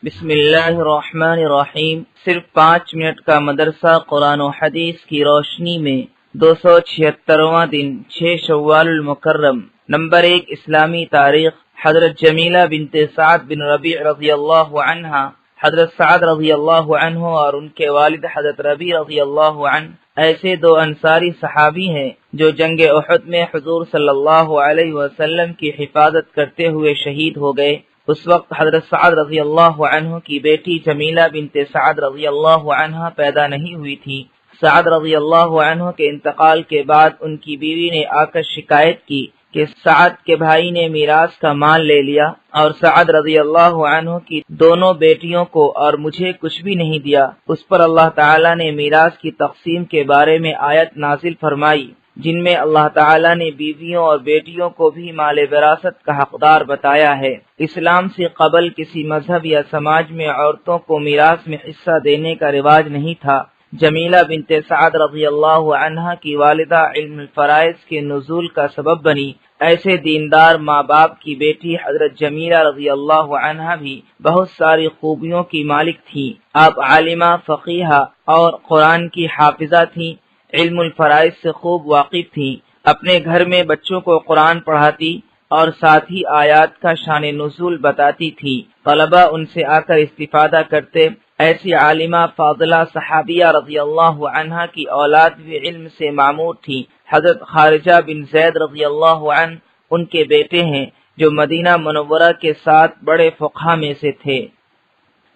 بسم اللہ الرحمن الرحیم۔ صرف 5 منٹ کا مدرسہ قرآن و حدیث کی روشنی میں 276واں دن 6 شوال المکرم۔ نمبر 1 اسلامی تاریخ۔ حضرت جمیلہ بنت سعد بن ربیع رضی اللہ عنہ، حضرت سعد رضی اللہ عنہ اور ان کے والد حضرت ربیع رضی اللہ عنہ ایسے 2 انصاری صحابی ہیں جو جنگ احد میں حضور صلی اللہ علیہ وسلم کی حفاظت کرتے ہوئے شہید ہو گئے۔ اس وقت حضرت سعد رضی اللہ عنہ کی بیٹی جمیلہ بنت سعد رضی اللہ عنہ پیدا نہیں ہوئی تھی۔ سعد رضی اللہ عنہ کے انتقال کے بعد ان کی بیوی نے آ کر شکایت کی کہ سعد کے بھائی نے میراث کا مال لے لیا اور سعد رضی اللہ عنہ کی دونوں بیٹیوں کو اور مجھے کچھ بھی نہیں دیا۔ اس پر اللہ تعالی نے میراث کی تقسیم کے بارے میں آیت نازل فرمائی جن میں اللہ تعالی نے بیویوں اور بیٹیوں کو بھی مال وراثت کا حقدار بتایا ہے۔ اسلام سے قبل کسی مذہب یا سماج میں عورتوں کو میراث میں حصہ دینے کا رواج نہیں تھا۔ جمیلہ بنت سعد رضی اللہ عنہ کی والدہ علم الفرائض کے نزول کا سبب بنی۔ ایسے دیندار ماں باپ کی بیٹی حضرت جمیلہ رضی اللہ عنہ بھی بہت ساری خوبیوں کی مالک تھی۔ آپ عالمہ، فقیہہ اور قرآن کی حافظہ تھیں۔ علم الفرائض سے خوب واقف تھیں۔ اپنے گھر میں بچوں کو قرآن پڑھاتی اور ساتھ ہی آیات کا شان نزول بتاتی تھی۔ طلبہ ان سے آ کر استفادہ کرتے۔ ایسی عالمہ فاضلہ صحابیہ رضی اللہ عنہ کی اولاد بھی علم سے معمور تھی۔ حضرت خارجہ بن زید رضی اللہ عنہ ان کے بیٹے ہیں جو مدینہ منورہ کے 7 بڑے فقہا میں سے تھے۔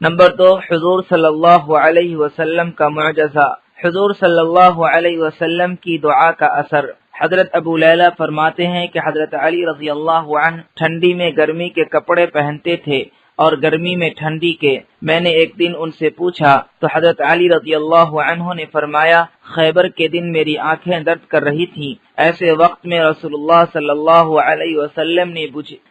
نمبر 2 حضور صلی اللہ علیہ وسلم کا معجزہ۔ حضور صلی اللہ علیہ وسلم کی دعا کا اثر۔ حضرت ابو لیلہ فرماتے ہیں کہ حضرت علی رضی اللہ عنہ ٹھنڈی میں گرمی کے کپڑے پہنتے تھے اور گرمی میں ٹھنڈی کے۔ میں نے ایک دن ان سے پوچھا تو حضرت علی رضی اللہ عنہ نے فرمایا، خیبر کے دن میری آنکھیں درد کر رہی تھیں، ایسے وقت میں رسول اللہ صلی اللہ علیہ وسلم نے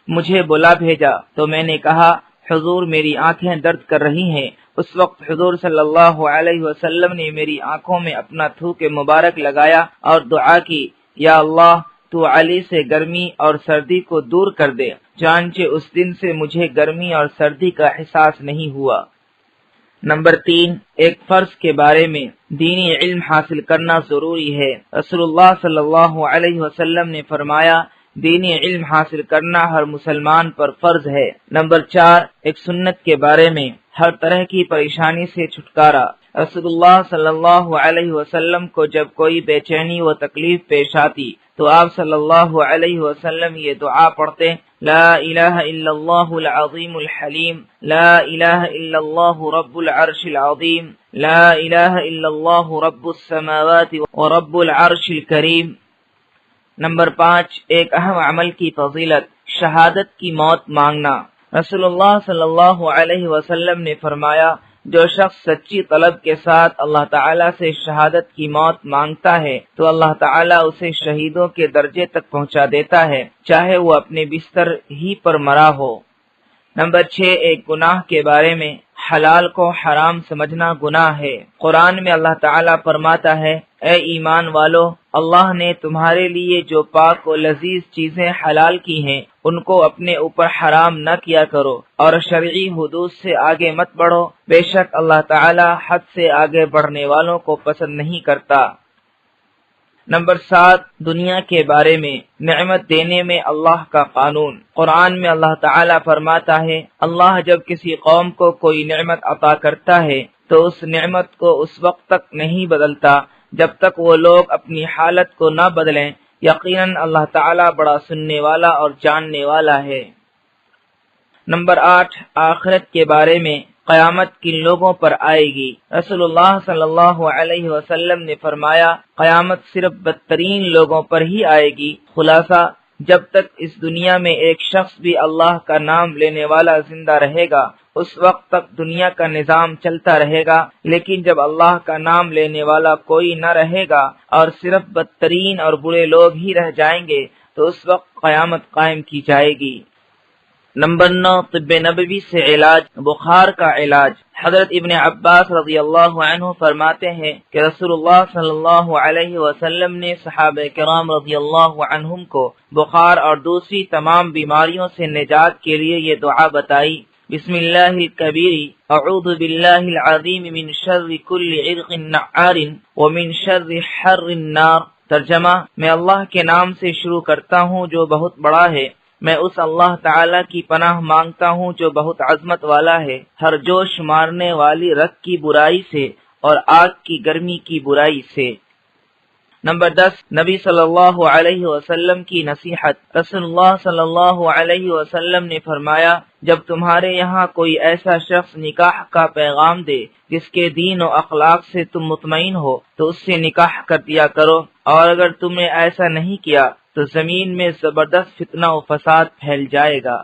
مجھے بلا بھیجا تو میں نے کہا حضور میری آنکھیں درد کر رہی ہیں۔ اس وقت حضور صلی اللہ علیہ وسلم نے میری آنکھوں میں اپنا تھوک مبارک لگایا اور دعا کی، یا اللہ تو علی سے گرمی اور سردی کو دور کر دے، چنانچہ اس دن سے مجھے گرمی اور سردی کا احساس نہیں ہوا۔ نمبر 3 ایک فرض کے بارے میں۔ دینی علم حاصل کرنا ضروری ہے۔ رسول اللہ صلی اللہ علیہ وسلم نے فرمایا، دینی علم حاصل کرنا ہر مسلمان پر فرض ہے۔ نمبر 4 ایک سنت کے بارے میں۔ ہر طرح کی پریشانی سے چھٹکارا۔ رسول اللہ صلی اللہ علیہ وسلم کو جب کوئی بے چینی و تکلیف پیش آتی تو آپ صلی اللہ علیہ وسلم یہ دعا پڑھتے، لا الہ الا اللہ العظیم الحلیم، لا الہ الا اللہ رب العرش العظیم، لا الہ الا اللہ رب السماوات و رب العرش الکریم۔ نمبر 5 ایک اہم عمل کی فضیلت، شہادت کی موت مانگنا۔ رسول اللہ صلی اللہ علیہ وسلم نے فرمایا، جو شخص سچی طلب کے ساتھ اللہ تعالیٰ سے شہادت کی موت مانگتا ہے تو اللہ تعالیٰ اسے شہیدوں کے درجے تک پہنچا دیتا ہے، چاہے وہ اپنے بستر ہی پر مرا ہو۔ نمبر 6 ایک گناہ کے بارے میں۔ حلال کو حرام سمجھنا گناہ ہے۔ قرآن میں اللہ تعالیٰ فرماتا ہے، اے ایمان والو، اللہ نے تمہارے لیے جو پاک و لذیذ چیزیں حلال کی ہیں ان کو اپنے اوپر حرام نہ کیا کرو اور شرعی حدود سے آگے مت بڑھو، بے شک اللہ تعالیٰ حد سے آگے بڑھنے والوں کو پسند نہیں کرتا۔ نمبر 7 دنیا کے بارے میں۔ نعمت دینے میں اللہ کا قانون۔ قرآن میں اللہ تعالیٰ فرماتا ہے، اللہ جب کسی قوم کو کوئی نعمت عطا کرتا ہے تو اس نعمت کو اس وقت تک نہیں بدلتا جب تک وہ لوگ اپنی حالت کو نہ بدلیں، یقیناً اللہ تعالیٰ بڑا سننے والا اور جاننے والا ہے۔ نمبر 8 آخرت کے بارے میں۔ قیامت کن لوگوں پر آئے گی؟ رسول اللہ صلی اللہ علیہ وسلم نے فرمایا، قیامت صرف بدترین لوگوں پر ہی آئے گی۔ خلاصہ، جب تک اس دنیا میں ایک شخص بھی اللہ کا نام لینے والا زندہ رہے گا اس وقت تک دنیا کا نظام چلتا رہے گا، لیکن جب اللہ کا نام لینے والا کوئی نہ رہے گا اور صرف بدترین اور برے لوگ ہی رہ جائیں گے تو اس وقت قیامت قائم کی جائے گی۔ نمبر 9 طب نبوی سے علاج، بخار کا علاج۔ حضرت ابن عباس رضی اللہ عنہ فرماتے ہیں کہ رسول اللہ صلی اللہ علیہ وسلم نے صحابہ کرام رضی اللہ عنہم کو بخار اور دوسری تمام بیماریوں سے نجات کے لیے یہ دعا بتائی، بسم اللہ الکبیر اعوذ باللہ العظیم من شر کل عرق نعار ومن شر حر النار۔ ترجمہ، میں اللہ کے نام سے شروع کرتا ہوں جو بہت بڑا ہے۔ میں اس اللہ تعالی کی پناہ مانگتا ہوں جو بہت عظمت والا ہے، ہر جوش مارنے والی رگ کی برائی سے اور آگ کی گرمی کی برائی سے۔ نمبر 10، نبی صلی اللہ علیہ وسلم کی نصیحت۔ رسول اللہ صلی اللہ علیہ وسلم نے فرمایا، جب تمہارے یہاں کوئی ایسا شخص نکاح کا پیغام دے جس کے دین و اخلاق سے تم مطمئن ہو تو اس سے نکاح کر دیا کرو، اور اگر تم نے ایسا نہیں کیا تو زمین میں زبردست فتنہ و فساد پھیل جائے گا۔